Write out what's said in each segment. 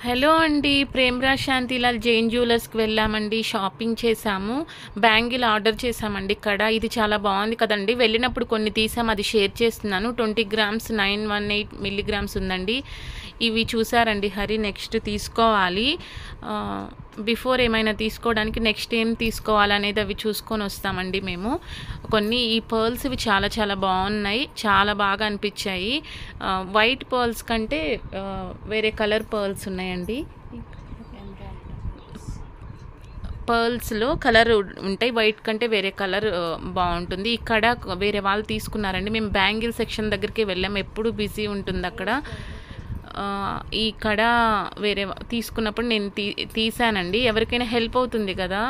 Hello అండి. ప్రేమ్‌రాజ్ శాంతిలాల్ జైన్ జ్యువెలర్స్‌కి వెళ్ళామండి. Shopping చేశాము. బ్యాంగిల్ ఆర్డర్ చేశామండి కడ. ఇది చాలా బాగుంది కదండీ. వెళ్ళినప్పుడు కొన్ని తీసాము, అది షేర్ చేస్తున్నాను. 20 గ్రామ్స్ 918 మిల్లీగ్రామ్స్ ఉందండి. ఇవి చూసారండి హరి. నెక్స్ట్ తీసుకోవాలి. బిఫోర్ ఏమైనా తీసుకోవడానికి నెక్స్ట్ ఏం తీసుకోవాలనేది అవి చూసుకొని వస్తామండి మేము. కొన్ని ఈ పర్ల్స్ ఇవి చాలా చాలా బాగున్నాయి, చాలా బాగా అనిపించాయి. వైట్ పర్ల్స్ కంటే వేరే కలర్ పర్ల్స్ ఉన్నాయండి. పర్ల్స్లో కలర్ ఉంటాయి, వైట్ కంటే వేరే కలర్ బాగుంటుంది. ఇక్కడ వేరే వాళ్ళు తీసుకున్నారండి. మేము బ్యాంగిల్ సెక్షన్ దగ్గరికి వెళ్ళాము, ఎప్పుడు బిజీ ఉంటుంది అక్కడ. ఈ కడ వేరే తీసుకున్నప్పుడు నేను తీసానండి. ఎవరికైనా హెల్ప్ అవుతుంది కదా,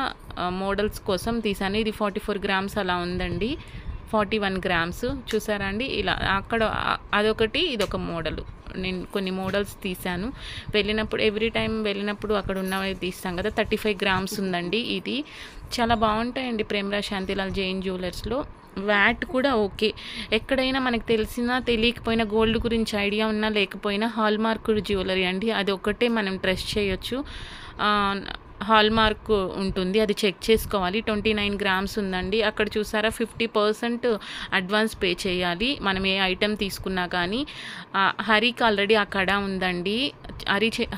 మోడల్స్ కోసం తీసాను. ఇది 44 గ్రామ్స్ అలా ఉందండి. 41 గ్రామ్స్ చూసారా అండి. ఇలా అక్కడ అదొకటి, ఇదొక మోడలు. నేను కొన్ని మోడల్స్ తీసాను. వెళ్ళినప్పుడు ఎవ్రీ టైం వెళ్ళినప్పుడు అక్కడ ఉన్నవి తీస్తాం కదా. 35 గ్రామ్స్ ఉందండి. ఇది చాలా బాగుంటాయండి ప్రేమ్‌రాజ్ శాంతిలాల్ జైన్ జ్యువెలర్స్లో. వ్యాట్ కూడా ఓకే. ఎక్కడైనా మనకు తెలిసినా తెలియకపోయినా, గోల్డ్ గురించి ఐడియా ఉన్నా లేకపోయినా, హాల్మార్క్ జ్యువెలరీ అండి. అది ఒక్కటే మనం ట్రస్ట్ చేయొచ్చు. హాల్మార్క్ ఉంటుంది, అది చెక్ చేసుకోవాలి. 29 గ్రామ్స్ ఉందండి. అక్కడ చూసారా 50% అడ్వాన్స్ పే చేయాలి మనం ఏ ఐటెం తీసుకున్నా కానీ. హరికి ఆల్రెడీ ఆ కడ ఉందండి.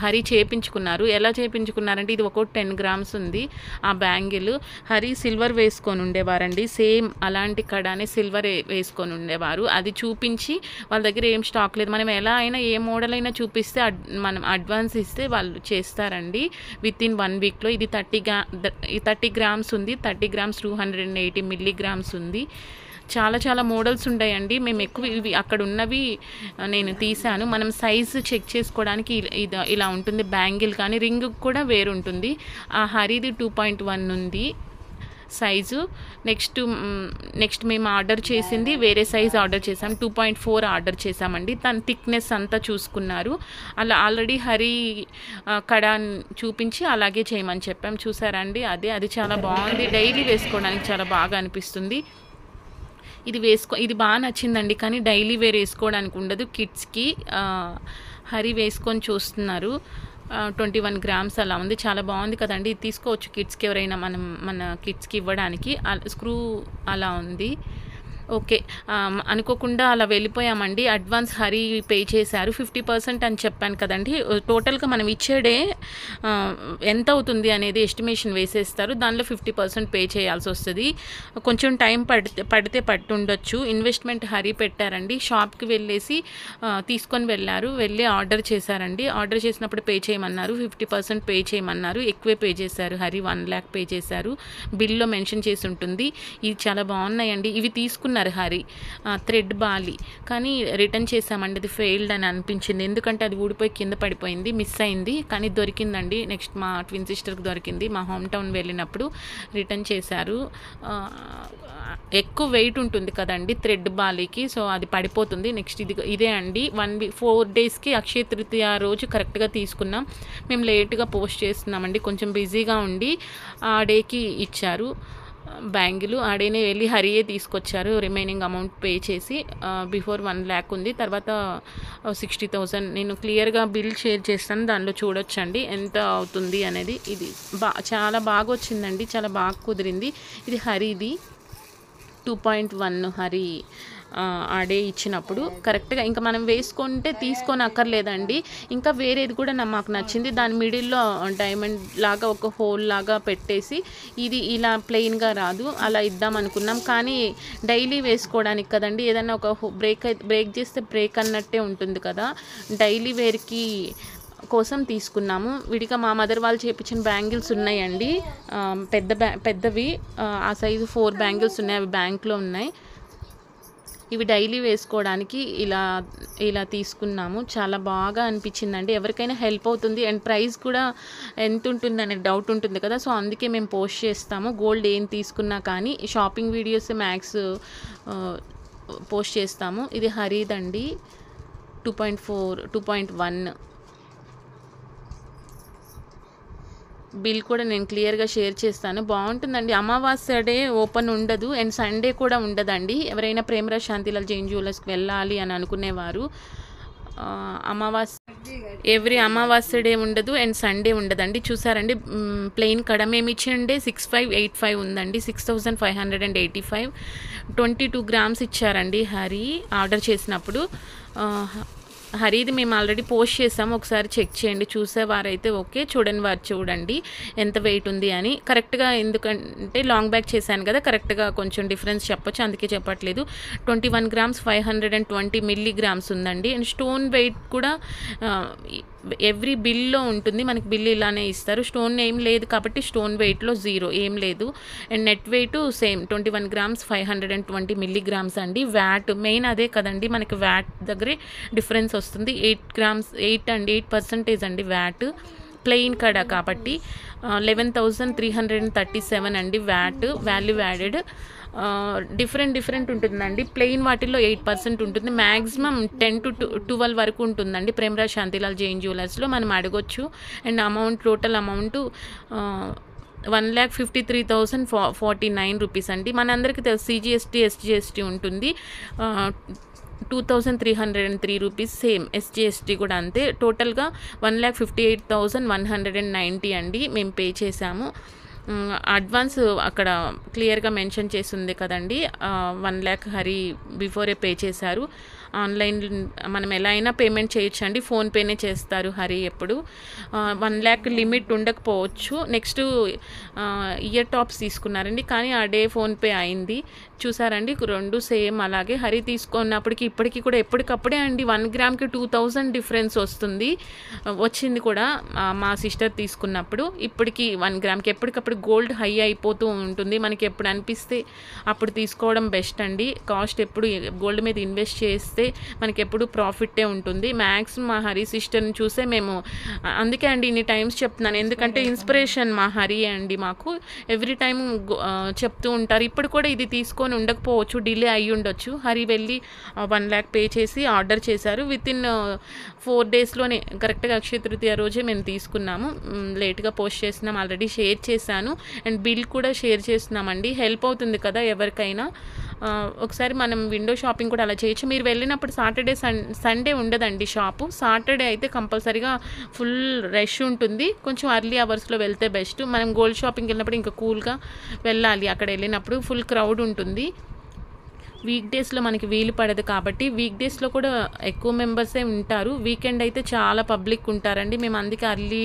హరి చేపించుకున్నారు. ఎలా చేపించుకున్నారంటే, ఇది ఒక్కో 10 గ్రామ్స్ ఉంది ఆ బ్యాంగిల్. హరి సిల్వర్ వేసుకొని ఉండేవారండి. సేమ్ అలాంటి కడానే సిల్వర్ వేసుకొని ఉండేవారు. అది చూపించి వాళ్ళ దగ్గర ఏం స్టాక్ లేదు, మనం ఎలా అయినా ఏ మోడల్ అయినా చూపిస్తే మనం అడ్వాన్స్ ఇస్తే వాళ్ళు చేస్తారండి విత్ ఇన్ 1 వీక్లో. ఇది 30 గ్రామ్స్ ఉంది. 30 గ్రామ్స్ 280 మిల్లీగ్రామ్స్ ఉంది. చాలా చాలా మోడల్స్ ఉంటాయండి. మేము ఎక్కువ ఇవి అక్కడ ఉన్నవి నేను తీసాను. మనం సైజు చెక్ చేసుకోవడానికి ఇలా ఉంటుంది బ్యాంగిల్. కానీ రింగ్ కూడా వేరు ఉంటుంది. ఆ హరిది 2.1 ఉంది సైజు. నెక్స్ట్ మేము ఆర్డర్ చేసింది వేరే సైజ్ ఆర్డర్ చేసాం. 2.4 ఆర్డర్ చేసామండి. తన థిక్నెస్ అంతా చూసుకున్నారు. అలా ఆల్రెడీ హరి కడ చూపించి అలాగే చేయమని చెప్పాం. చూసారా అండి. అది చాలా బాగుంది. డైలీ వేసుకోవడానికి చాలా బాగా అనిపిస్తుంది. ఇది బాగా నచ్చిందండి. కానీ డైలీ వేర్ వేసుకోవడానికి ఉండదు కిడ్స్కి. హరి వేసుకొని చూస్తున్నారు. 21 గ్రామ్స్ అలా ఉంది. చాలా బాగుంది కదండి. ఇది తీసుకోవచ్చు కిడ్స్కి, ఎవరైనా మన కిడ్స్కి ఇవ్వడానికి. స్క్రూ అలా ఉంది. ఓకే. అనుకోకుండా అలా వెళ్ళిపోయామండి. అడ్వాన్స్ హరి పే చేశారు. 50% అని చెప్పాను కదండి. టోటల్గా మనం ఇచ్చేడే ఎంత అవుతుంది అనేది ఎస్టిమేషన్ వేసేస్తారు. దానిలో 50% పే చేయాల్సి వస్తుంది. కొంచెం టైం పడితే పట్టుండొచ్చు. ఇన్వెస్ట్మెంట్ హరి పెట్టారండి. షాప్కి వెళ్ళేసి తీసుకొని వెళ్ళి ఆర్డర్ చేశారండి. ఆర్డర్ చేసినప్పుడు పే చేయమన్నారు. 50% పే చేయమన్నారు. ఎక్కువే పే చేశారు హరి. 1 lakh పే చేశారు. బిల్లో మెన్షన్ చేసి ఉంటుంది. ఇది చాలా బాగున్నాయండి. ఇవి తీసుకున్నారు హరి. థ్రెడ్ బాలి కానీ రిటర్న్ చేసామండి. అది ఫెయిల్డ్ అని అనిపించింది. ఎందుకంటే అది ఊడిపోయి కింద పడిపోయింది, మిస్ అయింది. కానీ దొరికిందండి. నెక్స్ట్ మా ట్విన్ సిస్టర్కి దొరికింది. మా హోమ్ టౌన్ వెళ్ళినప్పుడు రిటర్న్ చేశారు. ఎక్కువ వెయిట్ ఉంటుంది కదండి థ్రెడ్ బాలీకి, సో అది పడిపోతుంది. నెక్స్ట్ ఇదే అండి. 4 డేస్కి అక్షయ తృతీయ రోజు కరెక్ట్గా తీసుకున్నాం. మేము లేట్గా పోస్ట్ చేస్తున్నామండి, కొంచెం బిజీగా ఉండి. ఆ డేకి ఇచ్చారు బ్యాంగిల్. ఆడేనే వెళ్ళి హరియే తీసుకొచ్చారు. రిమైనింగ్ అమౌంట్ పే చేసి. బిఫోర్ 1 lakh ఉంది, తర్వాత 60,000. నేను క్లియర్గా బిల్ షేర్ చేస్తాను, దానిలో చూడొచ్చండి ఎంత అవుతుంది అనేది. ఇది చాలా బాగా వచ్చిందండి, చాలా బాగా కుదిరింది. ఇది హరిది 2.1 హరి ఆడే ఇచ్చినప్పుడు కరెక్ట్గా ఇంకా మనం వేసుకుంటే తీసుకొని అక్కర్లేదండి. ఇంకా వేరేది కూడా మాకు నచ్చింది. దాని మిడిల్లో డైమండ్ లాగా ఒక హోల్ లాగా పెట్టేసి, ఇది ఇలా ప్లెయిన్గా రాదు, అలా ఇద్దాం అనుకున్నాం. కానీ డైలీ వేసుకోవడానికి కదండి, ఏదైనా ఒక బ్రేక్ చేస్తే బ్రేక్ అన్నట్టే ఉంటుంది కదా. డైలీ వేర్కి కోసం తీసుకున్నాము. విడిగా మా మదర్ వాళ్ళు చేయించిన బ్యాంగిల్స్ ఉన్నాయండి, పెద్దవి. ఆ సైజు 4 బ్యాంగిల్స్ ఉన్నాయి, అవి బ్యాంక్లో ఉన్నాయి. ఇవి డైలీ వేసుకోవడానికి ఇలా తీసుకున్నాము. చాలా బాగా అనిపించిందండి. ఎవరికైనా హెల్ప్ అవుతుంది. అండ్ ప్రైస్ కూడా ఎంత ఉంటుంది అనే డౌట్ ఉంటుంది కదా, సో అందుకే మేము పోస్ట్ చేస్తాము. గోల్డ్ ఏం తీసుకున్నా కానీ షాపింగ్ వీడియోస్ మ్యాక్స్ పోస్ట్ చేస్తాము. ఇది హరిదండి 2.1. బిల్ కూడా నేను క్లియర్గా షేర్ చేస్తాను. బాగుంటుందండి. అమావాస్య డే ఓపెన్ ఉండదు అండ్ సండే కూడా ఉండదండి. ఎవరైనా ప్రేమ్‌రాజ్ శాంతిలాల్ జైన్ జ్యువెలర్స్కి వెళ్ళాలి అని అనుకునేవారు అమావాస్య ఎవ్రీ అమావాస్య డే ఉండదు అండ్ సండే ఉండదండి. చూసారండి ప్లెయిన్ కడ మేము ఇచ్చిండే 6585 ఉందండి, 6585. 22 గ్రామ్స్ ఇచ్చారండి హరి ఆర్డర్ చేసినప్పుడు. హరిది మేము ఆల్రెడీ పోస్ట్ చేసాము, ఒకసారి చెక్ చేయండి. చూసేవారైతే ఓకే, చూడని వారు చూడండి ఎంత వెయిట్ ఉంది అని. కరెక్ట్గా ఎందుకంటే లాంగ్ బ్యాక్ చేశాను కదా, కరెక్ట్గా కొంచెం డిఫరెన్స్ చెప్పొచ్చు, అందుకే చెప్పట్లేదు. 21 గ్రామ్స్ 520 మిల్లీగ్రామ్స్ ఉందండి. అండ్ స్టోన్ వెయిట్ కూడా ఎవ్రీ బిల్లో ఉంటుంది, మనకి బిల్ ఇలానే ఇస్తారు. స్టోన్ ఏం లేదు కాబట్టి స్టోన్ వెయిట్లో 0 ఏం లేదు. And net weight same 21 grams 520 milligrams అండి. వ్యాట్ మెయిన్ అదే కదండి, మనకి వ్యాట్ దగ్గరే డిఫరెన్స్ వస్తుంది. 8% అండి వ్యాట్, ప్లెయిన్ కడ కాబట్టి. 11,337 అండి వ్యాట్, వాల్యూ యాడెడ్. డిఫరెంట్ ఉంటుందండి. ప్లెయిన్ వాటిల్లో 8% ఉంటుంది, మ్యాక్సిమం 10 to 12 వరకు ఉంటుందండి. ప్రేమరాజ్ శాంతిలాల్ జైన్ జ్యువెలర్స్లో మనం అడగొచ్చు. And amount total amount 1,53,049 rupees అండి. మనందరికీ తెలుసు సిజిఎస్టీ ఎస్జిఎస్టీ ఉంటుంది, 2,303 రూపీస్ సేమ్ ఎస్జిఎస్టీ కూడా అంతే. టోటల్గా 1,58,190 అండి మేము పే చేసాము. అడ్వాన్స్ అక్కడ క్లియర్గా మెన్షన్ చేసి ఉంది కదండి, 1 lakh హరి బిఫోరే పే చేశారు. ఆన్లైన్ మనం ఎలా అయినా పేమెంట్ చేయొచ్చు అండి, ఫోన్పేనే చేస్తారు హరి ఎప్పుడు. 1 lakh లిమిట్ ఉండకపోవచ్చు. నెక్స్ట్ ఇయర్ టాప్స్ తీసుకున్నారండి, కానీ ఆ డే ఫోన్పే అయింది. చూసారండి 2 సేమ్ అలాగే. హరి తీసుకున్నప్పటికి ఇప్పటికీ కూడా ఎప్పటికప్పుడే అండి 1 గ్రామ్కి 2,000 డిఫరెన్స్ వచ్చింది కూడా మా సిస్టర్ తీసుకున్నప్పుడు. ఇప్పటికి 1 గ్రామ్కి ఎప్పటికప్పుడు గోల్డ్ హై అయిపోతూ ఉంటుంది, మనకి ఎప్పుడు అనిపిస్తే అప్పుడు తీసుకోవడం బెస్ట్ అండి. కాస్ట్ ఎప్పుడు గోల్డ్ మీద ఇన్వెస్ట్ చేస్తే మనకి ఎప్పుడు ప్రాఫిట్టే ఉంటుంది. మ్యాక్సిమం మా హరి సిస్టర్ని చూసే మేము, అందుకే అండి ఇన్ని టైమ్స్ చెప్తున్నాను, ఎందుకంటే ఇన్స్పిరేషన్ మా హరి అండి మాకు. ఎవ్రీ టైం చెప్తూ ఉంటారు. ఇప్పుడు కూడా ఇది తీసుకొని ఉండకపోవచ్చు, డిలే అయ్యి ఉండొచ్చు. హరి వెళ్ళి 1 lakh పే చేసి ఆర్డర్ చేశారు. వితిన్ 4 daysలోనే కరెక్ట్గా అక్షయ తృతీయ రోజే మేము తీసుకున్నాము. లేట్గా పోస్ట్ చేసినాం, ఆల్రెడీ షేర్ చేశాను. అండ్ బిల్ కూడా షేర్ చేస్తున్నామండి, హెల్ప్ అవుతుంది కదా ఎవరికైనా. ఒకసారి మనం విండో షాపింగ్ కూడా అలా చేయొచ్చు. మీరు వెళ్ళినప్పుడు సాటర్డే సండే ఉండదండి షాపు. సాటర్డే అయితే కంపల్సరీగా ఫుల్ రష్ ఉంటుంది, కొంచెం అర్లీ అవర్స్లో వెళ్తే బెస్ట్. మనం గోల్డ్ షాపింగ్కి వెళ్ళినప్పుడు ఇంకా కూల్గా వెళ్ళాలి, అక్కడ వెళ్ళినప్పుడు ఫుల్ క్రౌడ్ ఉంటుంది. వీక్ డేస్లో మనకి వీలు పడదు కాబట్టి, వీక్ డేస్లో కూడా ఎక్కువ మెంబర్సే ఉంటారు. వీకెండ్ అయితే చాలా పబ్లిక్ ఉంటారండి. మేము అందుకే అర్లీ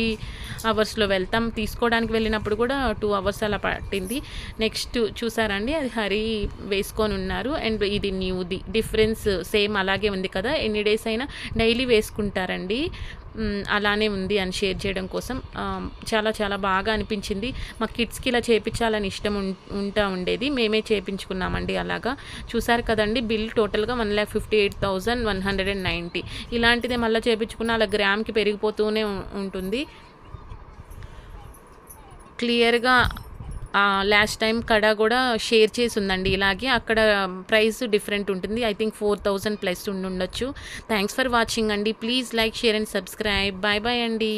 అవర్స్లో వెళ్తాం. తీసుకోవడానికి వెళ్ళినప్పుడు కూడా 2 hours అలా పట్టింది. నెక్స్ట్ చూసారండి, అది హరి వేసుకొని ఉన్నారు. అండ్ ఇది న్యూది, డిఫరెన్స్ సేమ్ అలాగే ఉంది కదా, ఎన్ని డేస్ అయినా డైలీ వేసుకుంటారండి. అలానే ఉంది అని షేర్ చేయడం కోసం. చాలా బాగా అనిపించింది. మా కిడ్స్కి ఇలా చేయించాలని ఇష్టం ఉండేది, మేమే చేయించుకున్నామండి అలాగా. చూసారు కదండి బిల్ టోటల్గా 1,58,190. ఇలాంటిదే మళ్ళీ చేయించుకున్న అలా గ్రామ్కి పెరిగిపోతూనే ఉంటుంది. క్లియర్గా లాస్ట్ టైం కడ కూడా షేర్ చేసి ఉందండి ఇలాగే. అక్కడ ప్రైస్ డిఫరెంట్ ఉంటుంది, ఐ థింక్ 4,000 ప్లస్ ఉండొచ్చు. థ్యాంక్స్ ఫర్ వాచింగ్ అండి. Please like, share and subscribe. Bye అండి.